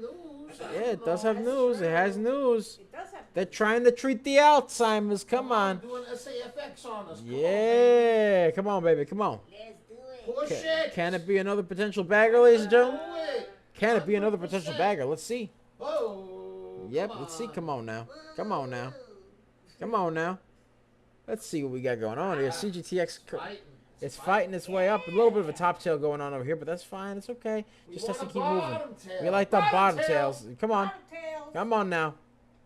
Yeah, it does have news. It has news. It does have. They're trying to treat the Alzheimer's. Come on. Doing SAFX on us. Yeah. Come on, baby. Come on. Let's do it. Push it. Can it be another potential bagger, ladies and gentlemen? Do it. Can it be another potential bagger? Let's see. Oh. Yep, let's see. Come on now. Come on now. Come on now. Let's see what we got going on here. CGTX. It's fighting its way up. A little bit of a top tail going on over here, but that's fine. It's okay. Just has to keep moving. We like the bottom tails. Come on. Come on now.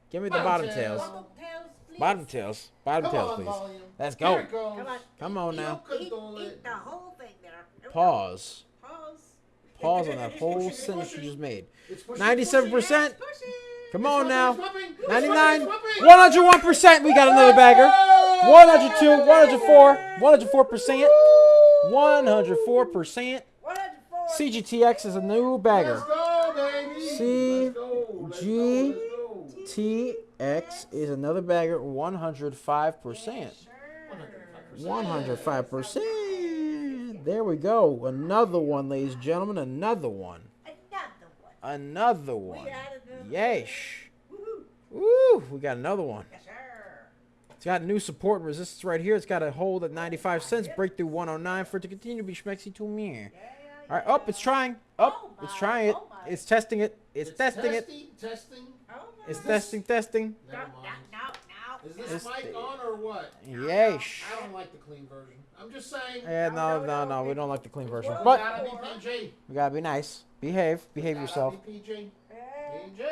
Give me the bottom tails. Bottom tails. Bottom tails, please. Let's go. Come on now. Eat the whole thing there. Pause. Pause on that whole sentence you just made. 97%. Come on now. 99. 101%. We got another bagger. 102. 104. 104%. 104%. CGTX is a new bagger. CGTX is another bagger. 105%. 105%. There we go. Another one, ladies and gentlemen. Another one. Another one. Yes. Woo. We got another one. It's got new support and resistance right here. It's got a hold at 95 cents. Breakthrough 109 for it to continue to be schmexy to me. All right. Up. It's trying. Up. It's trying it. It's testing it. It's testing it. It's testing. Never mind. Is this mic on or what? Yes. I don't like the clean version. I'm just saying. Yeah, no. We don't like the clean version. But Gotta be PG. we gotta be nice. Behave yourself. Gotta be PG. PG.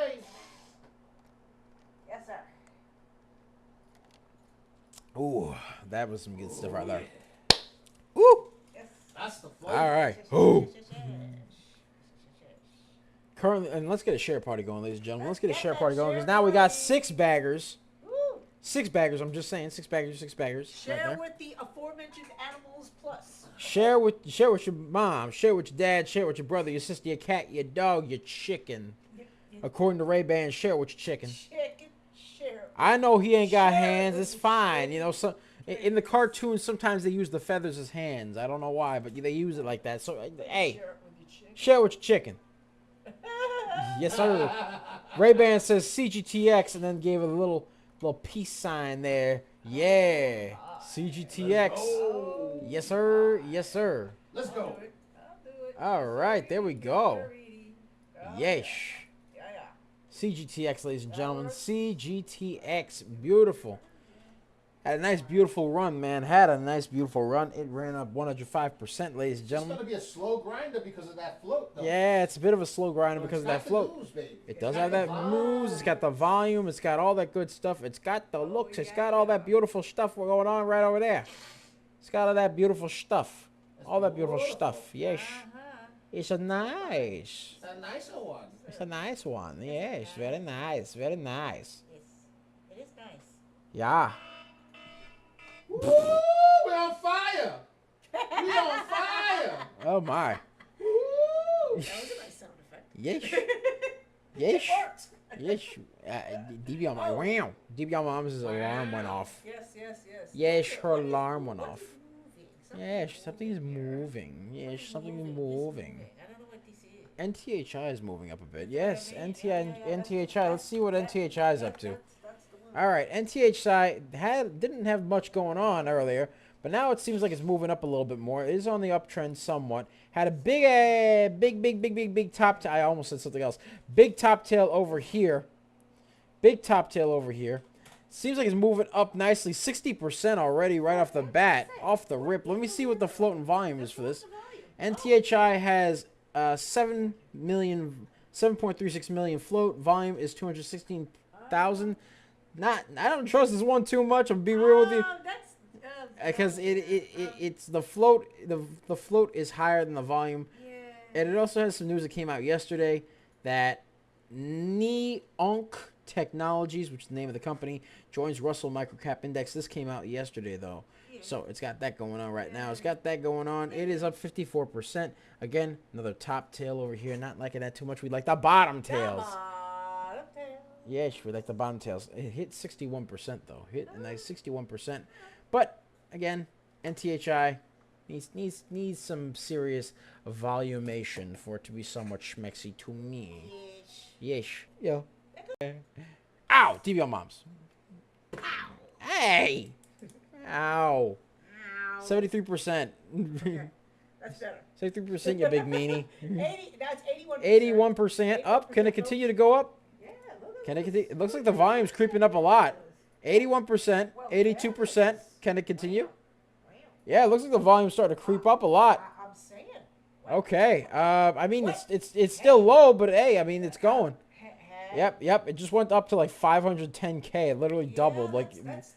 Yes, sir. Ooh, that was some good stuff right there. Ooh. That's the flow. All right. Ooh. Currently, and let's get a share party going, ladies and gentlemen. Let's get a share party going because now we got 6 baggers. 6 baggers. I'm just saying, 6 baggers. Share right with the aforementioned animals plus. Share with your mom. Share with your dad. Share with your brother, your sister, your cat, your dog, your chicken. According to Ray-Ban, share with your chicken. Chicken, share. I know he ain't got hands. It's fine. You know, so in the cartoons, sometimes they use the feathers as hands. I don't know why, but they use it like that. So, hey, share with your chicken. Yes, sir. Ray-Ban says CGTX and then gave it a little peace sign there. Yeah. CGTX. Yes, sir. Yes, sir. Let's go. All right. There we go. Yes. CGTX, ladies and gentlemen. CGTX. Beautiful. Had a nice, beautiful run, man. Had a nice, beautiful run. It ran up 105%, ladies and gentlemen. It's going to be a slow grinder because of that float, though. Yeah, it's a bit of a slow grinder because of that float. Moves, baby. It does have that moves. It's got the volume. It's got all that good stuff. It's got the looks. It's got all that beautiful stuff going on right over there. It's got all that beautiful stuff. All that beautiful stuff. Yes. It's a nice. It's a nicer one. It's a nice one. Yes, very nice. Very nice. It is nice. Yeah. Woo! We're on fire! We're on fire! Oh my. Woo! That was a nice sound effect. Yes. Yes. Yes. DB on my wow. DB on my mom's alarm went off. Yes. Yes, her alarm went off. Yes, something is moving. Yes, something is moving. I don't know what this is. NTHI is moving up a bit. Yes, NTHI. Let's see what NTHI is up to. All right, NTHI didn't have much going on earlier, but now it seems like it's moving up a little bit more. It is on the uptrend somewhat. Had a big top tail. I almost said something else. Big top tail over here. Big top tail over here. Seems like it's moving up nicely. 60% already right off the bat, off the rip. Let me see what the floating volume is for this. NTHI has 7.36 million float. Volume is 216,000. I don't trust this one too much. I'm be real with you, because it's the float. The float is higher than the volume, and it also has some news that came out yesterday that Neonk Technologies, which is the name of the company, joins Russell Microcap Index. This came out yesterday though, so it's got that going on right now. It's got that going on. It is up 54%. Again, another top tail over here. Not liking that too much. We like the bottom tails. Yes, we like the bottom tails. It hit 61% though. Hit a nice 61%. But again, NTHI needs some serious volumation for it to be somewhat schmexy to me. Yes. Yeah. Ow! DBL moms. Ow. Hey! Ow. 73%. That's better. 73%, you big meanie. 80. That's 81%. 81% up. Can it continue to go up? Yeah, look. Can it continue? It looks like the volume's creeping up a lot. 81%, 82%. Can it continue? Yeah, it looks like the volume's starting to creep up a lot. I'm saying. Okay. I mean, it's still low, but hey, I mean, it's going. Hey. Yep. It just went up to like 510K. It literally doubled. Like it That's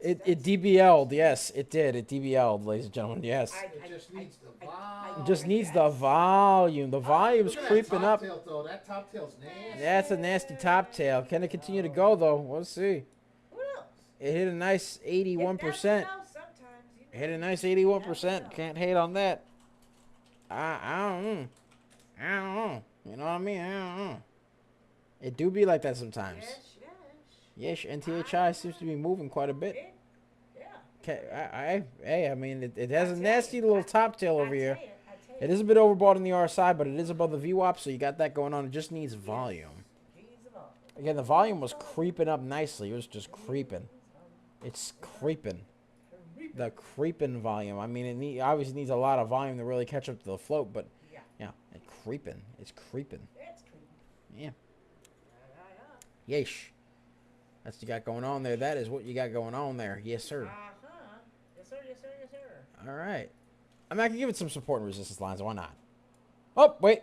DBL'd. Yes, it did. It DBL'd, ladies and gentlemen. Yes. It just needs the volume. It just needs the volume. The volume's Look at creeping that top up. tail, though. That top tail's nasty. That's a nasty top tail. Can it continue to go though? We'll see. Who knows? It hit a nice 81%. You never know sometimes, you know. Hit a nice 81%. Can't hate on that. I don't know. I don't know. You know what I mean? I don't know. It do be like that sometimes. Yes. Yes, NTHI seems to be moving quite a bit. Yeah. I mean, it has a nasty little top tail over here. I tell you. It is a bit overbought on the RSI, but it is above the VWAP, so you got that going on. It just needs volume. Again, the volume was creeping up nicely. It was just creeping. It's creeping. The creeping volume. I mean, obviously needs a lot of volume to really catch up to the float, but yeah, it's creeping. It's creeping. It's creepy. Yeah. Yeesh. That's what you got going on there. That is what you got going on there. Yes, sir. Yes, sir. All right. I mean, I can give it some support and resistance lines. Why not? Oh, wait.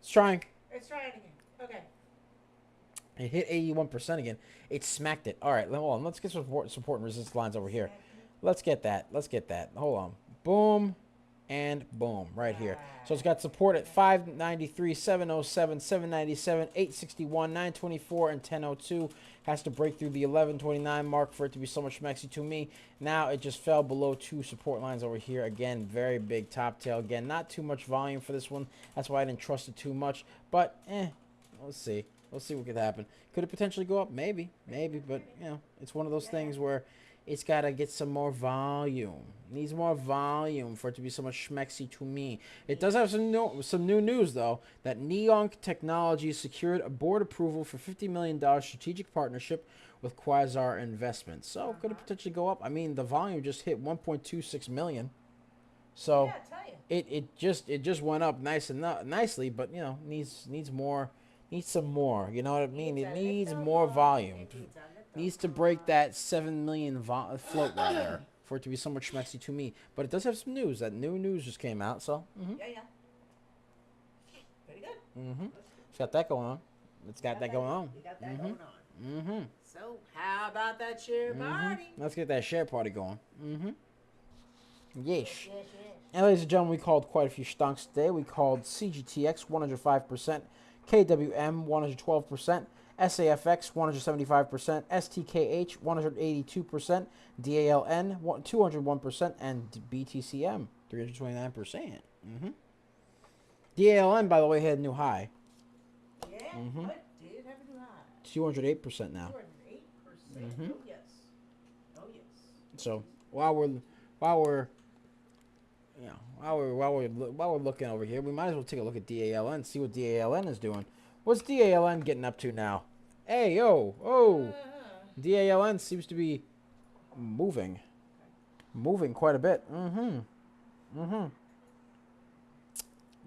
It's trying. Let's try it again. Okay. It hit 81% again. It smacked it. All right, hold on. Let's get some support and resistance lines over here. Let's get that. Hold on. Boom and boom right here. So it's got support at 593, 707, 797, 861, 924, and 1002. Has to break through the 1129 mark for it to be so much maxi to me. Now it just fell below 2 support lines over here. Again, very big top tail. Again, not too much volume for this one. That's why I didn't trust it too much. But, let's see. Let's see what could happen. Could it potentially go up? Maybe. But, you know, it's one of those things where it's got to get some more volume. It needs more volume for it to be so much schmexy to me. It does have some new news, though, that Neon Technologies secured a board approval for $50 million strategic partnership with Quasar Investments. So, could it potentially go up? I mean, the volume just hit 1.26 million. So, Yeah, I tell you. it just went up nicely, but, you know, needs more. Needs some more. You know what I mean? It needs more volume. Needs to break that 7 million float right there for it to be so much schmexy to me. But it does have some news. That new news just came out, so. Yeah. Pretty good. It's got that going on. It's got that going on. You got that going on. So, how about that share party? Let's get that share party going. Yeesh. Yes. And ladies and gentlemen, we called quite a few stonks today. We called CGTX 105%, KWM 112%, SAFX 175%, STKH 182%, DALN 201%, and BTCM 329%. DALN, by the way, had a new high. Yeah, what did have a new high? 208% now. 208%. Oh yes. So while we're looking over here, we might as well take a look at DALN, see what DALN is doing. What's DALN getting up to now? Hey, DALN seems to be moving quite a bit.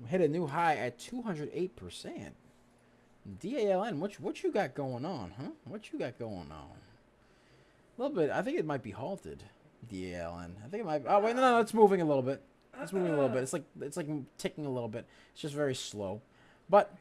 Hit a new high at 208%. DALN, what you got going on, huh? What you got going on? A little bit. I think it might be halted. DALN. I think it might. Oh wait, no, it's moving a little bit. It's moving a little bit. It's like ticking a little bit. It's just very slow. But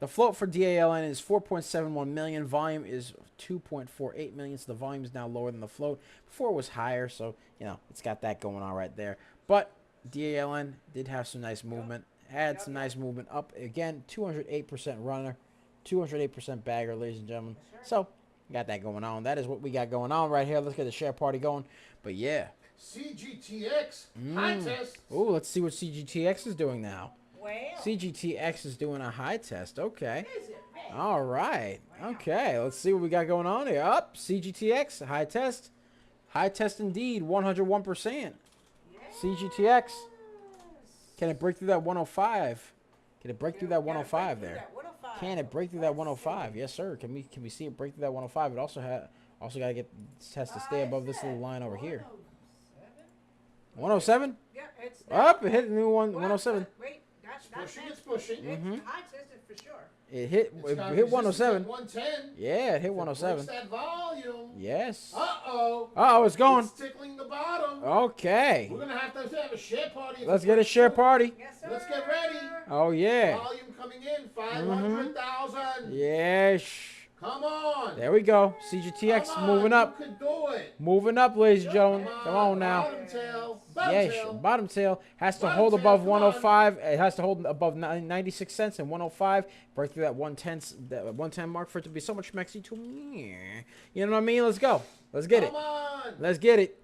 the float for DALN is 4.71 million. Volume is 2.48 million. So the volume is now lower than the float. Before it was higher, so you know it's got that going on right there. But DALN did have some nice movement. Had some nice movement up again. 208% runner, 208% bagger, ladies and gentlemen. So got that going on. That is what we got going on right here. Let's get the share party going. But yeah. CGTX high test. Oh, let's see what CGTX is doing now. Well. CGTX is doing a high test. Okay. Is it? Man. All right. Okay. Let's see what we got going on here. Up. CGTX high test. High test indeed. 101%. CGTX. Can it break through that 105? Can it break through that 105 there? Can it break through that 105? Yes, sir. Can we see it break through that 105? It also got to get this test to stay above this little line over here. 107? Yeah, it's Up. It hit a new one. 107. Wait, that's Pushing, it's pushing. It's high tested for sure. It hit 107. 110. Yeah, it hit 107. Breaks that volume. Yes. Uh-oh. Oh, it's going. It's tickling the bottom. Okay. We're gonna have to have a share party. Let's get a share party. Yes, sir. Let's get ready. Oh, yeah. Volume coming in, 500,000. Yes. Come on. There we go. CGTX Come on, moving up. You can do it. Moving up, ladies and gentlemen. Come on now. Bottom tail. Bottom Yes, tail. bottom tail has to Bottom hold tail, above come on. 105. It has to hold above 96 cents and 105. Break through that 110 mark for it to be so much schmexy to me. You know what I mean? Let's go. Let's get it. Come on. Let's get it.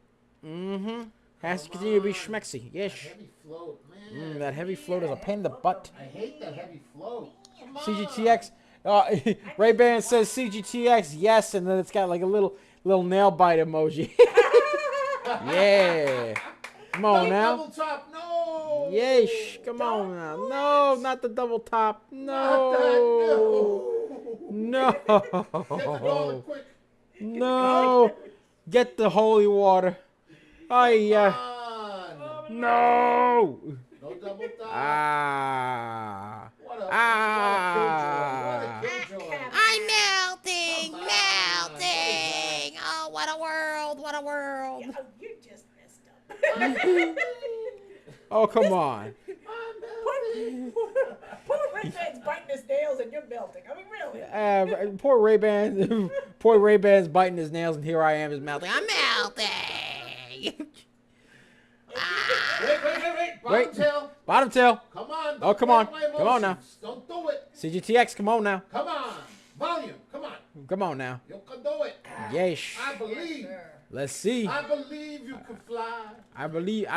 Has to continue to be schmexy. Yes. That heavy float, man. That heavy float is a pain in the butt. I hate that heavy float. Come on. CGTX. Ray-Ban says CGTX, yes, and then it's got like a little nail bite emoji. Yeah. Come on now. Double top, no. Yeesh. Come on now. No, not the double top. Not that, No. Get the dollar quick. No. Get the holy water. Oh, yeah. Come on. No. No double top. Ah. What a Ah. killjoy. I'm melting, Come on. melting. Oh, what a world, what a world. Oh, you just messed up. Oh, come on. Poor Ray-Ban's biting his nails and you're melting. I mean, really. Poor Ray-Ban. Poor Ray-Ban's biting his nails, and here I am, his mouth. I'm melting. Wait. Bottom Wait. tail. Bottom tail. Come on. Oh, come don't on. break my Come on now. emotions. Don't do it. CGTX, come on now. Come on. Volume. Come on. Come on now. You can do it. Yeesh. I believe. Sir. Let's see. I believe you can fly. I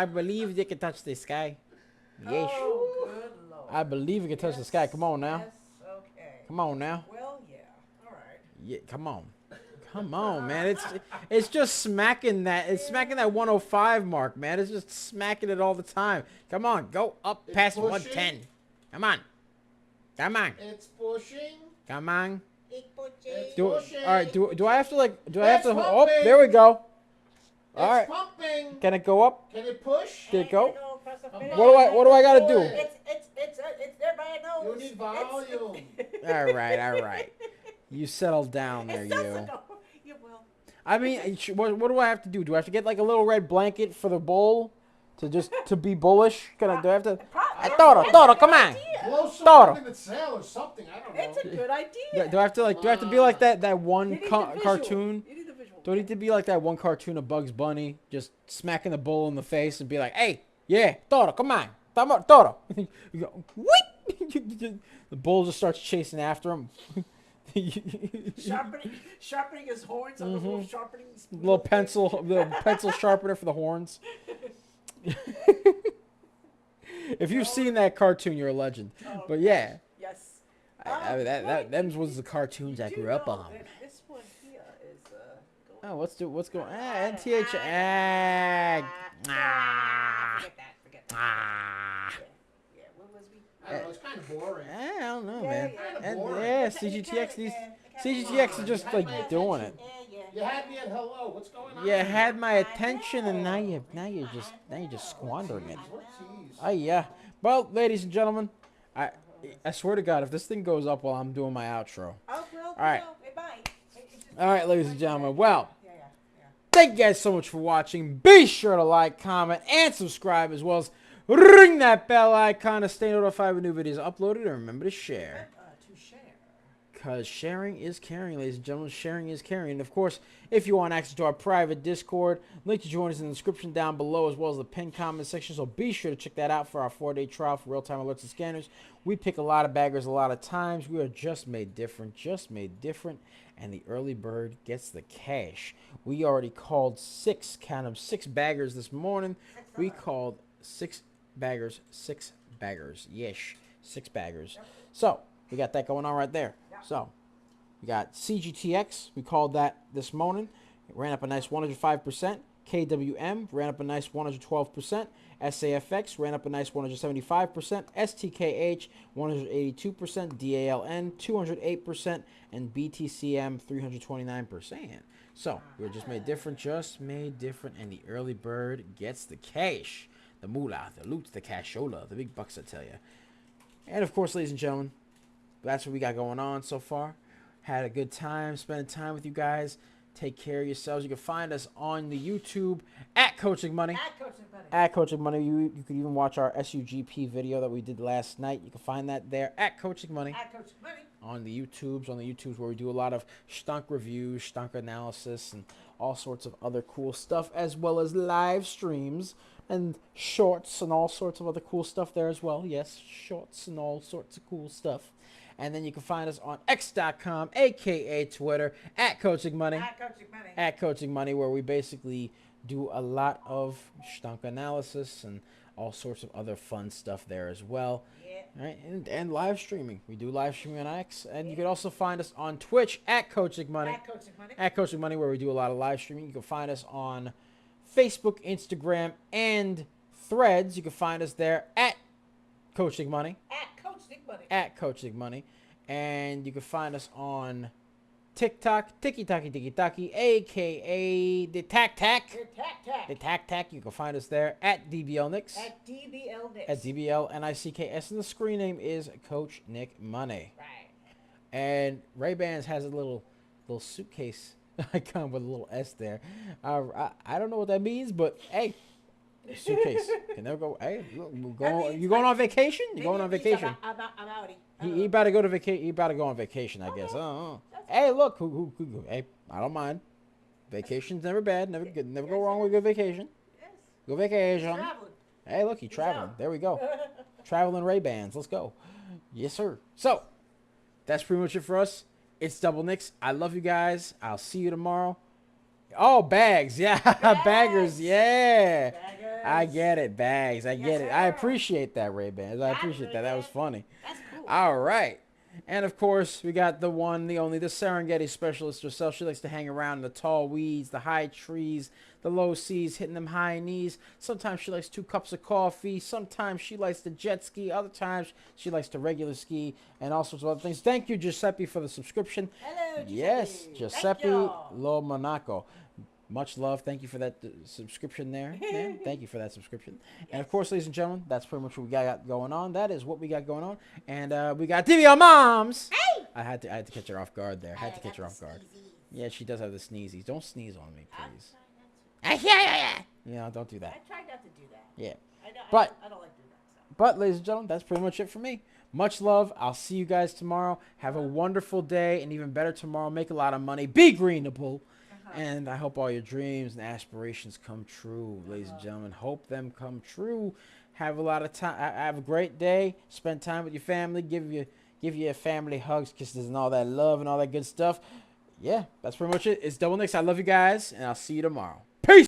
believe you can touch the sky. Yeesh. Oh, good Lord. I believe you can touch the sky. Come on now. Yes, okay. Come on now. Well, yeah. All right. Yeah, come on. Come on, man. It's just smacking that. It's smacking that 105 mark, man. It's just smacking it all the time. Come on, go up It's past pushing. 110. Come on. Come on. It's pushing. Come on. It's Do pushing. all right. Do I have to do I have to? It's Oh, pumping. there we go. It's All right. pumping. Can it go up? Can it push? Did it go? Come What do I gotta do? It's everybody knows. You need volume. All right. You settle down there, you. You will. I mean, what do I have to do? Do I have to get like a little red blanket for the bowl to be bullish? Do I have to? Toro, come on. Blow Toro. something in the sail or something. I don't know. It's a good idea. Do I have to be like that one You need the visual. cartoon? You need the visual. Do I need to be like that one cartoon of Bugs Bunny, just smacking the bull in the face and be like, "Hey, yeah, Toro, come on, Toro." You go, "Whoop!" The bull just starts chasing after him. Sharpening his horns on the little sharpening. Little pencil sharpener for the horns. If you've seen that cartoon, you're a legend. Oh, But yeah, Yes. I mean, them was the cartoons I Did you grew up know on. that this one here is going. Oh, what's going? NTH. Forget that. Yeah, what was we? I don't know. It's kind of boring. I don't know, Yeah, man. yeah. And Boring. yeah, CGTX is just like doing it. You had me at hello. What's going on? You had my attention, and now you're just squandering it. What tease? Oh yeah. Well, ladies and gentlemen, I swear to God, if this thing goes up while I'm doing my outro. Oh, well, All right. it might. All right, ladies and gentlemen. Well, Yeah. thank you guys so much for watching. Be sure to like, comment, and subscribe, as well as ring that bell icon to stay notified when new videos are uploaded. And remember to share. To share. Because sharing is caring, ladies and gentlemen. Sharing is caring. And, of course, if you want access to our private Discord, link to join us in the description down below, as well as the pinned comment section. So be sure to check that out for our 4-day trial for real-time alerts and scanners. We pick a lot of baggers a lot of times. We are just made different. And the early bird gets the cash. We already called 6 baggers this morning. We called 6 baggers. Yes, 6 baggers. So we got that going on right there. So we got CGTX. We called that this morning. It ran up a nice 105%. KWM ran up a nice 112%. SAFX ran up a nice 175%. STKH 182%. DALN 208%. And BTCM 329%. So we're just made different. And the early bird gets the cash. The moolah, the loot, the cashola, the big bucks, I tell you. And of course, ladies and gentlemen, that's what we got going on so far. Had a good time spending time with you guys. Take care of yourselves. You can find us on the YouTube at Coaching Money. At Coaching Money. At Coaching Money. You can even watch our SUGP video that we did last night. You can find that there at Coaching Money. At Coaching Money. On the YouTubes where we do a lot of stunk reviews, stunk analysis, and all sorts of other cool stuff, as well as live streams and shorts and all sorts of other cool stuff there as well. Yes, shorts and all sorts of cool stuff. And then you can find us on X.com, a.k.a. Twitter, at Coaching Money. At Coaching Money. At Coaching Money, where we basically do a lot of stunk analysis and all sorts of other fun stuff there as well. Yeah. All right, and live streaming. We do live streaming on X. And you can also find us on Twitch at Coaching Money. At Coaching Money. At Coaching Money, where we do a lot of live streaming. You can find us on Facebook, Instagram, and Threads. You can find us there at Coaching Money. At Coaching Money. At Coaching Money. And you can find us on TikTok, Tiki Taki, a.k.a. the Tac Tac. The Tac Tac. The Tac Tac. You can find us there at DBL Nicks. At DBL Nicks. At DBL NICKS. And the screen name is Coach Nick Money. Right. And Ray-Bans has a little suitcase icon with a little S there. I don't know what that means, but hey, suitcase can never go. Hey, you going on vacation? You going on vacation? I'm outie. He about to go to vacation. He about to go on vacation, I guess. Hey, look, who? Hey, I don't mind. Vacation's never bad. Never go wrong with a good vacation. Yes. Go vacation. Traveling. Hey, look, he's traveling. There we go. Traveling Ray-Bans. Let's go. Yes, sir. So that's pretty much it for us. It's Double Nicks. I love you guys. I'll see you tomorrow. Oh, bags. Yeah. Baggers. Yeah. Baggers. I get it. Bags. I get it. I sir. appreciate that, Ray-Bans. I appreciate that. That was funny. That's cool. All right. And, of course, we got the one, the only, the Serengeti specialist herself. She likes to hang around in the tall weeds, the high trees, the low seas, hitting them high knees. Sometimes she likes 2 cups of coffee. Sometimes she likes to jet ski. Other times she likes to regular ski and all sorts of other things. Thank you, Giuseppe, for the subscription. Hello, Giuseppe. Yes, Giuseppe Thank y'all. Lo Monaco. Much love. Thank you for that subscription there. Man. Thank you for that subscription. Yes. And, of course, ladies and gentlemen, that's pretty much what we got going on. That is what we got going on. And we got DVL Moms. Hey! I had to catch her off guard there. I had to catch her off guard. Sneezy. Yeah, she does have the sneezies. Don't sneeze on me, please. Yeah. Yeah, don't do I that. tried not to do that. Yeah. But I don't like doing that. So. But, ladies and gentlemen, that's pretty much it for me. Much love. I'll see you guys tomorrow. Have a wonderful day, and even better tomorrow. Make a lot of money. Be greenable. And I hope all your dreams and aspirations come true, ladies and gentlemen. Hope them come true. Have a lot of time. Have a great day. Spend time with your family. Give your family hugs, kisses, and all that love and all that good stuff. Yeah, that's pretty much it. It's Double Nicks. I love you guys, and I'll see you tomorrow.